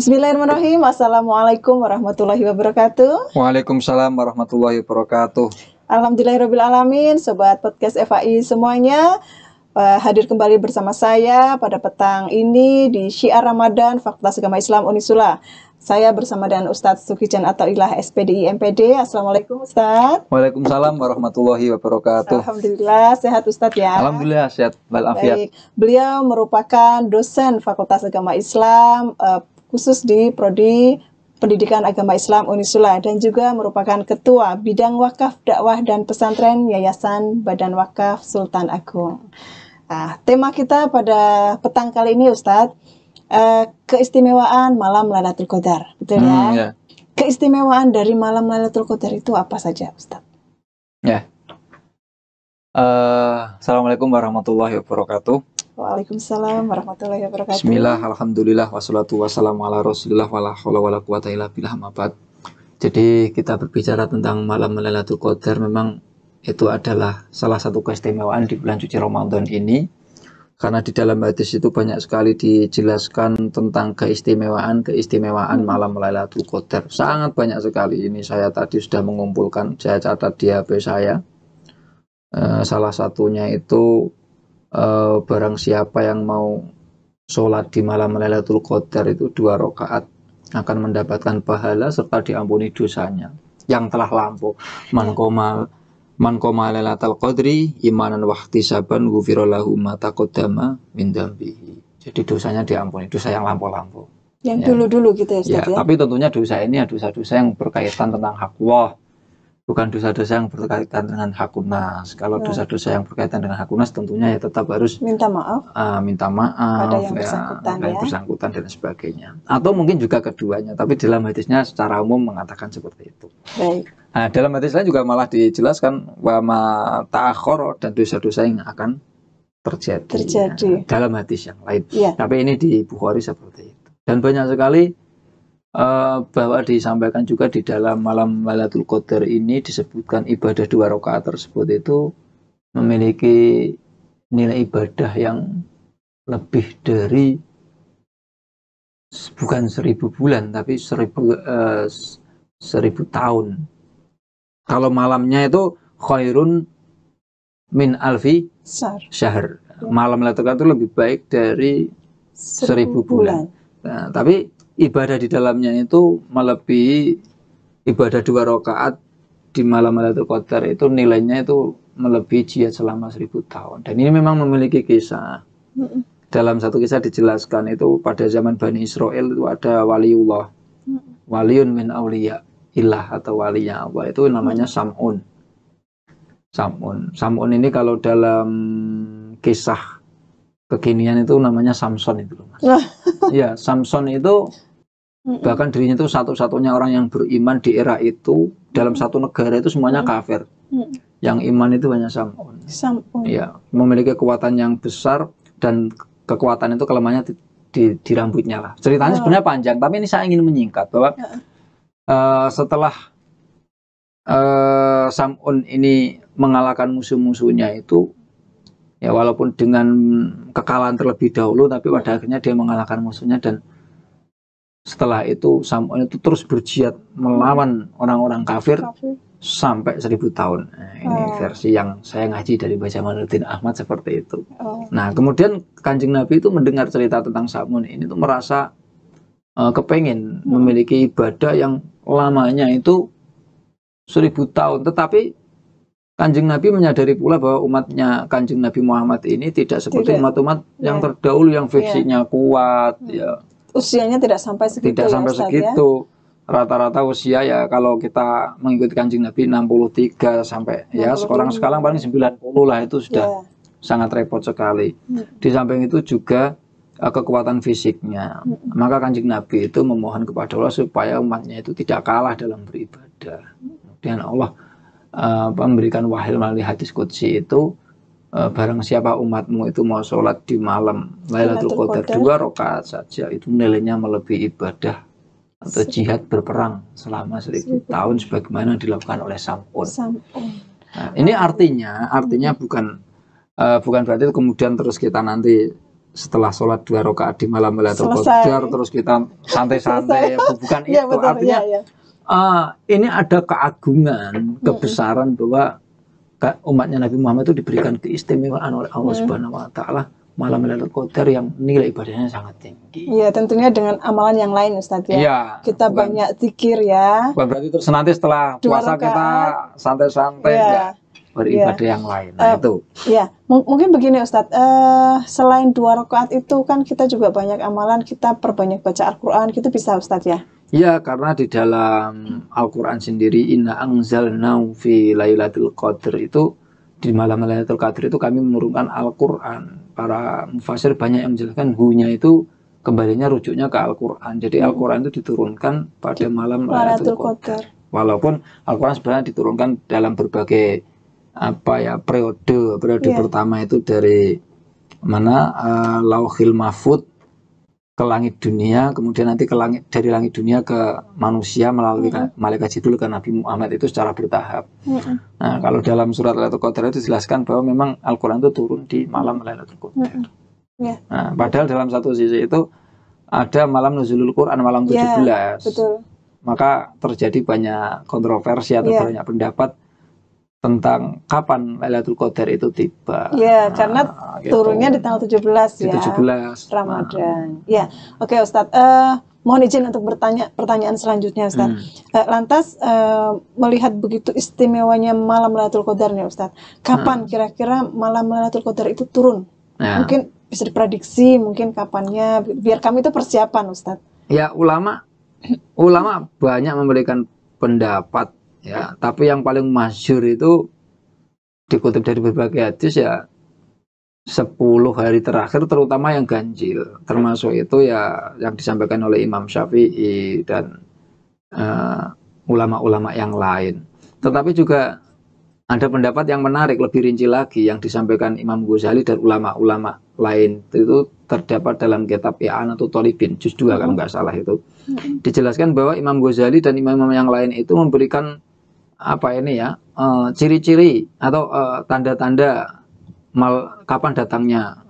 Bismillahirrahmanirrahim. Assalamualaikum warahmatullahi wabarakatuh. Waalaikumsalam warahmatullahi wabarakatuh. Alhamdulillahirrahmanirrahim. Sobat podcast FAI semuanya, hadir kembali bersama saya pada petang ini di Syiar Ramadan Fakultas Agama Islam Unisula. Saya bersama dengan Ustadz Sukijan Atauillah SPDI MPD. Assalamualaikum Ustadz. Waalaikumsalam warahmatullahi wabarakatuh. Alhamdulillah sehat Ustadz ya. Alhamdulillah sehat walafiat. Baik, beliau merupakan dosen Fakultas Agama Islam khusus di Prodi Pendidikan Agama Islam Unisula dan juga merupakan Ketua Bidang Wakaf Dakwah dan Pesantren Yayasan Badan Wakaf Sultan Agung. Tema kita pada petang kali ini Ustadz, keistimewaan malam Lailatul Qadar, betul ya? Ya. Keistimewaan dari malam Lailatul Qadar itu apa saja Ustadz? Ya. Assalamualaikum warahmatullahi wabarakatuh. Waalaikumsalam warahmatullahi wabarakatuh. Bismillah, alhamdulillah, wassalatu wassalamu ala rasulillah, wala haula wala quwata illa billah, mabad. Jadi kita berbicara tentang malam Lailatul Qadar, memang itu adalah salah satu keistimewaan di bulan suci Ramadan ini. Karena di dalam hadis itu banyak sekali dijelaskan tentang keistimewaan malam Lailatul Qadar. Sangat banyak sekali. Ini saya tadi sudah mengumpulkan, saya catat di HP saya. Salah satunya itu barang siapa yang mau sholat di malam Lailatul Qadar itu 2 rakaat akan mendapatkan pahala serta diampuni dosanya yang telah lampau. Man qoma Lailatul Qadri imanan wa ihtisaban ghufira lahu ma taqaddama min dzambihi. Jadi dosanya diampuni, dosa yang lampau-lampau. Yang dulu-dulu gitu ya Ustaz ya. Tapi tentunya dosa ini adalah dosa yang berkaitan tentang hak Allah. Bukan dosa-dosa yang berkaitan dengan hak nas. Kalau dosa-dosa yang berkaitan dengan hak nas tentunya ya tetap harus minta maaf pada yang bersangkutan, yang bersangkutan dan sebagainya. Atau mungkin juga keduanya, tapi dalam hadisnya secara umum mengatakan seperti itu. Baik. Nah, dalam hadis lain juga malah dijelaskan wama ta'akhor dan dosa-dosa yang akan terjadi. Dalam hadis yang lain. Ya. Tapi ini di Bukhari seperti itu. Dan banyak sekali bahwa disampaikan juga di dalam malam Lailatul Qadar ini disebutkan ibadah 2 rakaat tersebut itu memiliki nilai ibadah yang lebih dari bukan 1000 bulan tapi 1000 tahun. Kalau malamnya itu khairun min alfi syahr. Malam Lailatul Qadar itu lebih baik dari 1000 bulan. Nah, tapi ibadah di dalamnya itu melebihi ibadah 2 rakaat di malam Lailatul Qadar itu nilainya itu melebihi jihad selama 1000 tahun. Dan ini memang memiliki kisah. Dalam satu kisah dijelaskan itu pada zaman Bani Israel itu ada waliullah, waliun min awliya ilah atau walinya Allah itu namanya Sam'un. Sam'un ini kalau dalam kisah kekinian itu namanya Samson itu Mas. Ya, Samson itu bahkan dirinya itu satu-satunya orang yang beriman di era itu. Dalam satu negara itu semuanya kafir. Yang iman itu hanya Sam'un. Ya, memiliki kekuatan yang besar dan kekuatan itu kelemahannya di rambutnya lah. Ceritanya sebenarnya panjang, tapi ini saya ingin menyingkat bahwa setelah Sam'un ini mengalahkan musuh-musuhnya itu, ya walaupun dengan kekalahan terlebih dahulu, tapi pada akhirnya dia mengalahkan musuhnya dan setelah itu Sam'un itu terus berjihad melawan orang-orang kafir sampai 1000 tahun. Nah, ini versi yang saya ngaji dari Mbah Jamaluddin Ahmad seperti itu. Nah, kemudian Kanjeng Nabi itu mendengar cerita tentang Sam'un ini tuh merasa kepengen memiliki ibadah yang lamanya itu 1000 tahun. Tetapi Kanjeng Nabi menyadari pula bahwa umatnya Kanjeng Nabi Muhammad ini tidak seperti umat-umat yang terdahulu yang fiksinya kuat, ya. Usianya tidak sampai segitu. Tidak sampai segitu. Rata-rata usia ya kalau kita mengikuti Kanjeng Nabi 63 sampai 63. Ya sekarang paling 90 lah itu sudah sangat repot sekali. Di samping itu juga kekuatan fisiknya. Maka Kanjeng Nabi itu memohon kepada Allah supaya umatnya itu tidak kalah dalam beribadah. Kemudian Allah memberikan wahyu melalui hadis qudsi itu, barang siapa umatmu itu mau sholat di malam Lailatul Qadar 2 rakaat saja itu nilainya melebihi ibadah atau jihad berperang selama 1000 tahun sebagaimana dilakukan oleh Sam'un. Nah, ini artinya bukan berarti kemudian terus kita nanti setelah sholat 2 rakaat di malam Lailatul Selesai. Qadar terus kita santai-santai, bukan Iya, itu. betul. Artinya Iya, iya. ini ada keagungan, kebesaran bahwa umatnya Nabi Muhammad itu diberikan keistimewaan oleh Allah Subhanahu wa taala malam Lailatul Qadar yang nilai ibadahnya sangat tinggi. Iya, tentunya dengan amalan yang lain Ustadz ya. Iya, Kita bukan- banyak zikir ya. Bukan berarti terus nanti setelah 2 puasa kita rakaat. santai-santai, Iya. enggak, beribadah yang lain. Nah, itu. Ya, mungkin begini Ustadz, selain 2 rakaat itu kan kita juga banyak amalan, kita perbanyak baca Al-Quran, gitu bisa Ustadz ya? Ya, karena di dalam Al-Quran sendiri, Inna anzalnahu fi Lailatul Qadr itu, di malam Lailatul Qadr itu kami menurunkan Al-Quran. Para mufasir banyak yang menjelaskan hunya itu kembalinya rujuknya ke Al-Quran. Jadi Al-Quran itu diturunkan pada malam Lailatul Qadar. Walaupun Al-Quran sebenarnya diturunkan dalam berbagai periode. Iya. Pertama itu dari mana Lauhil Mahfud ke langit dunia, kemudian nanti dari langit dunia ke manusia melalui malaikat Jibril ke Nabi Muhammad, itu secara bertahap. Nah, kalau dalam surat Lailatul Qadar itu dijelaskan bahwa memang Al-Quran itu turun di malam Lailatul Qadar. Nah, padahal dalam satu sisi itu ada malam Nuzulul Quran, malam 17. Betul. Maka terjadi banyak kontroversi atau banyak pendapat tentang kapan Lailatul Qadar itu tiba. Iya, karena turunnya di tanggal 17 Di ya. 17 Ramadan. Ya, oke Ustadz. Mohon izin untuk pertanyaan selanjutnya Ustadz. Lantas melihat begitu istimewanya malam Lailatul Qadar nih Ustadz. Kapan kira-kira malam Lailatul Qadar itu turun? Mungkin bisa diprediksi, mungkin kapannya, biar kami itu persiapan Ustadz. Ya, ulama banyak memberikan pendapat ya, tapi yang paling masyhur itu dikutip dari berbagai hadis ya 10 hari terakhir, terutama yang ganjil, termasuk itu ya yang disampaikan oleh Imam Syafi'i dan ulama-ulama yang lain. Tetapi juga ada pendapat yang menarik, lebih rinci lagi, yang disampaikan Imam Ghazali dan ulama-ulama lain. Itu terdapat dalam kitab I'anatul Thalibin juz 2 kalau nggak salah itu. Dijelaskan bahwa Imam Ghazali dan imam-imam yang lain itu memberikan ciri-ciri atau tanda-tanda kapan datangnya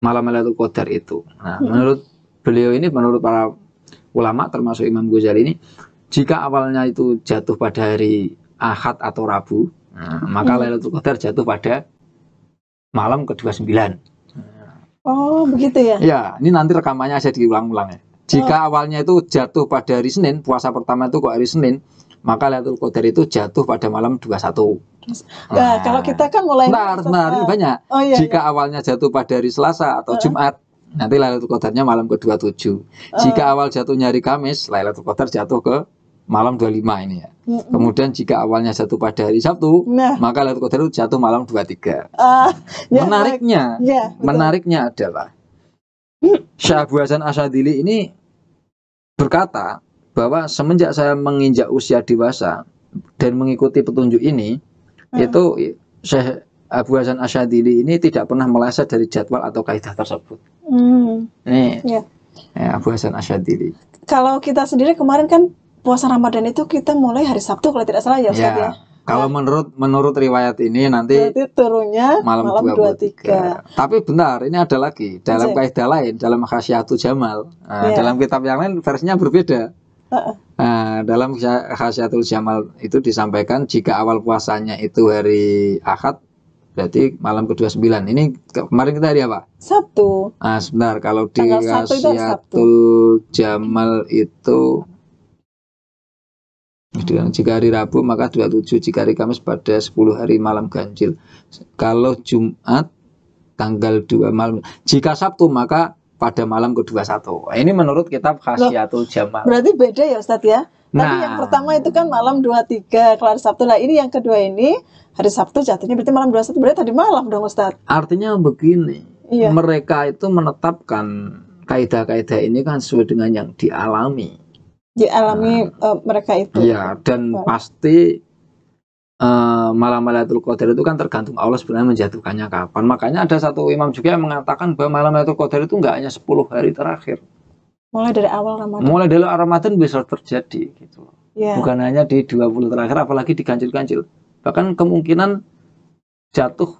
malam Lailatul Qadar itu. Nah, menurut beliau ini, menurut para ulama termasuk Imam Ghazali ini, jika awalnya itu jatuh pada hari Ahad atau Rabu, maka Lailatul Qadar jatuh pada malam ke-29. Oh, begitu ya? Ya, ini nanti rekamannya saya diulang-ulang ya. Jika awalnya itu jatuh pada hari Senin, puasa pertama itu kok hari Senin, maka Lailatul Qadar itu jatuh pada malam 21. Nah, kalau kita kan mulai ini banyak. Jika awalnya jatuh pada hari Selasa atau Jumat, nanti Lailatul Qadarnya malam ke-27. Jika awal jatuhnya hari Kamis, Lailatul Qadar jatuh ke malam 25 ini ya. Kemudian jika awalnya jatuh pada hari Sabtu, maka Lailatul Qadar itu jatuh malam 23. Menariknya adalah Syekh Abu Hasan Asyadzili ini berkata bahwa semenjak saya menginjak usia dewasa dan mengikuti petunjuk ini, itu Syekh Abu Hasan Asyadzili ini tidak pernah meleset dari jadwal atau kaidah tersebut. Abu Hasan Asyadzili. Kalau kita sendiri kemarin kan puasa Ramadan itu kita mulai hari Sabtu kalau tidak salah ya Ustaz ya. Kalau menurut riwayat ini nanti turunnya malam 23. Tapi benar, ini ada lagi dalam kaidah lain, dalam Khasyiatul Jamal. Dalam kitab yang lain versinya berbeda. Dalam Khasyiatul Jamal itu disampaikan jika awal puasanya itu hari Ahad, berarti malam ke-29. Ini kemarin kita hari apa? Sabtu. Sebentar, kalau di Khasyiatul Jamal itu jika hari Rabu maka 27, jika hari Kamis pada 10 hari malam ganjil. Kalau Jumat tanggal 2 malam. Jika Sabtu maka pada malam ke-21. Ini menurut kitab Khasyiatul Jamal. Berarti beda ya Ustadz ya? Tapi yang pertama itu kan malam 23 kelar Sabtu. Lah ini yang kedua ini hari Sabtu jatuhnya berarti malam 21, berarti tadi malam dong Ustadz. Artinya begini, mereka itu menetapkan kaidah-kaidah ini kan sesuai dengan yang dialami mereka itu. Iya, dan pasti malam Lailatul Qadar itu kan tergantung Allah sebenarnya menjatuhkannya kapan. Makanya ada satu imam juga yang mengatakan bahwa malam Lailatul Qadar itu enggak hanya 10 hari terakhir. Mulai dari awal Ramadan. Mulai dari Ramadan bisa terjadi gitu. Bukan hanya di 20 terakhir, apalagi di ganjil-ganjil. Bahkan kemungkinan jatuh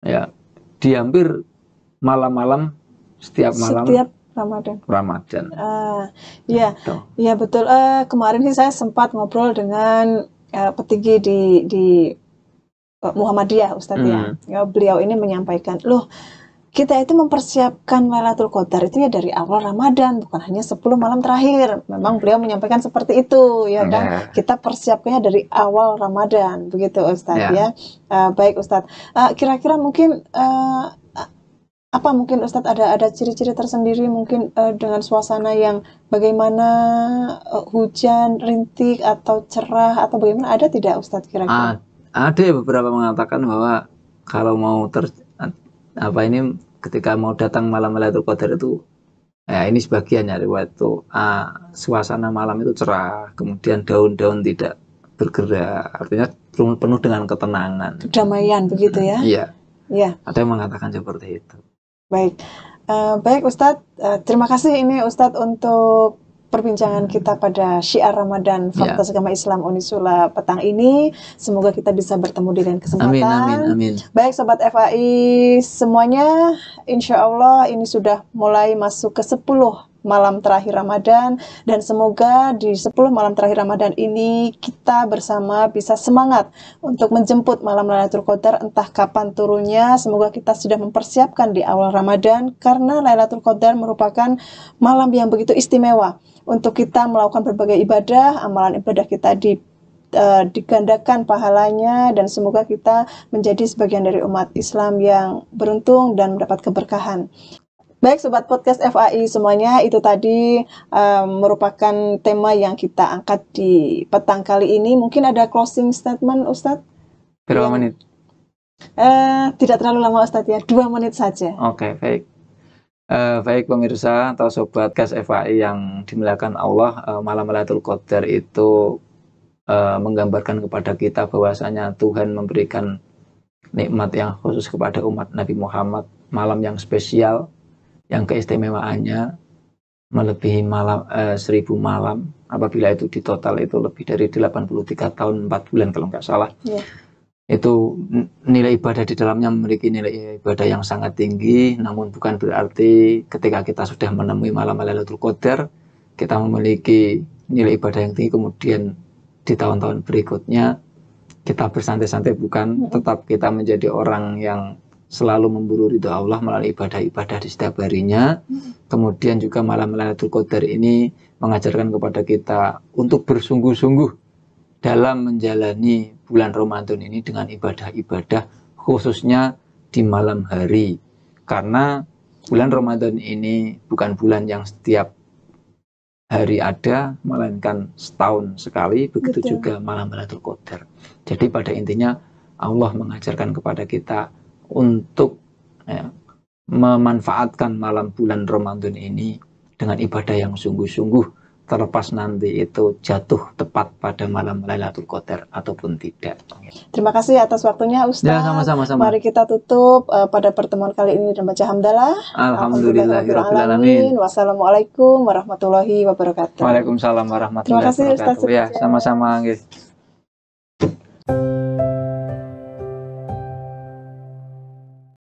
ya di hampir malam-malam setiap malam setiap Ramadan. Ramadan. Iya, Gitu. iya betul. Kemarin sih saya sempat ngobrol dengan petinggi di Muhammadiyah, Ustadz ya. Beliau ini menyampaikan, loh kita itu mempersiapkan Lailatul Qadar itu ya dari awal Ramadan, bukan hanya 10 malam terakhir. Memang beliau menyampaikan seperti itu, ya kan? Kita persiapkannya dari awal Ramadan, begitu Ustadz ya. Baik Ustadz. Kira-kira mungkin apa mungkin Ustadz ada ciri-ciri tersendiri mungkin dengan suasana yang bagaimana, hujan, rintik atau cerah atau bagaimana, ada tidak Ustadz kira-kira? Ada beberapa mengatakan bahwa kalau mau ini ketika mau datang malam Lailatul Qadar itu ini sebagian ya riwayat itu suasana malam itu cerah, kemudian daun-daun tidak bergerak, artinya penuh dengan ketenangan, kedamaian begitu ya. Iya. Ada yang mengatakan seperti itu. Baik. Baik Ustadz, terima kasih ini Ustadz untuk perbincangan kita pada syiar Ramadan Fakultas Agama Islam Unisula petang ini. Semoga kita bisa bertemu di lain kesempatan. Amin. Baik Sobat FAI semuanya, insya Allah ini sudah mulai masuk ke 10 malam terakhir Ramadan, dan semoga di 10 malam terakhir Ramadan ini kita bersama bisa semangat untuk menjemput malam Lailatul Qadar, entah kapan turunnya. Semoga kita sudah mempersiapkan di awal Ramadan, karena Lailatul Qadar merupakan malam yang begitu istimewa untuk kita melakukan berbagai ibadah. Amalan ibadah kita digandakan pahalanya, dan semoga kita menjadi sebagian dari umat Islam yang beruntung dan mendapat keberkahan. Baik Sobat Podcast FAI semuanya, itu tadi merupakan tema yang kita angkat di petang kali ini. Mungkin ada closing statement Ustadz? Berapa menit? Tidak terlalu lama Ustadz ya, 2 menit saja. Oke, baik. Baik pemirsa atau Sobat Podcast FAI yang dimuliakan Allah, malam Lailatul Qadar itu menggambarkan kepada kita bahwasanya Tuhan memberikan nikmat yang khusus kepada umat Nabi Muhammad, malam yang spesial, yang keistimewaannya melebihi malam 1000 malam, apabila itu di total itu lebih dari 83 tahun 4 bulan kalau nggak salah. Itu nilai ibadah di dalamnya memiliki nilai ibadah yang sangat tinggi, namun bukan berarti ketika kita sudah menemui malam Lailatul Qadar kita memiliki nilai ibadah yang tinggi kemudian di tahun-tahun berikutnya kita bersantai-santai, bukan. Tetap kita menjadi orang yang selalu memburu ridho Allah melalui ibadah-ibadah di setiap harinya. Kemudian juga malam Lailatul Qadar ini mengajarkan kepada kita untuk bersungguh-sungguh dalam menjalani bulan Ramadan ini dengan ibadah-ibadah, khususnya di malam hari. Karena bulan Ramadan ini bukan bulan yang setiap hari ada, melainkan setahun sekali. Begitu juga malam Lailatul Qadar. Jadi pada intinya Allah mengajarkan kepada kita untuk memanfaatkan malam bulan Ramadan ini dengan ibadah yang sungguh-sungguh, terlepas nanti itu jatuh tepat pada malam Lailatul Qadar ataupun tidak. Terima kasih atas waktunya Ustaz. Ya, sama-sama. Mari kita tutup pada pertemuan kali ini dengan baca hamdalah. Alhamdulillahirabbil alamin. Wassalamualaikum warahmatullahi wabarakatuh. Waalaikumsalam warahmatullahi wabarakatuh. Terima kasih Ustaz. Ya, sama-sama nggih.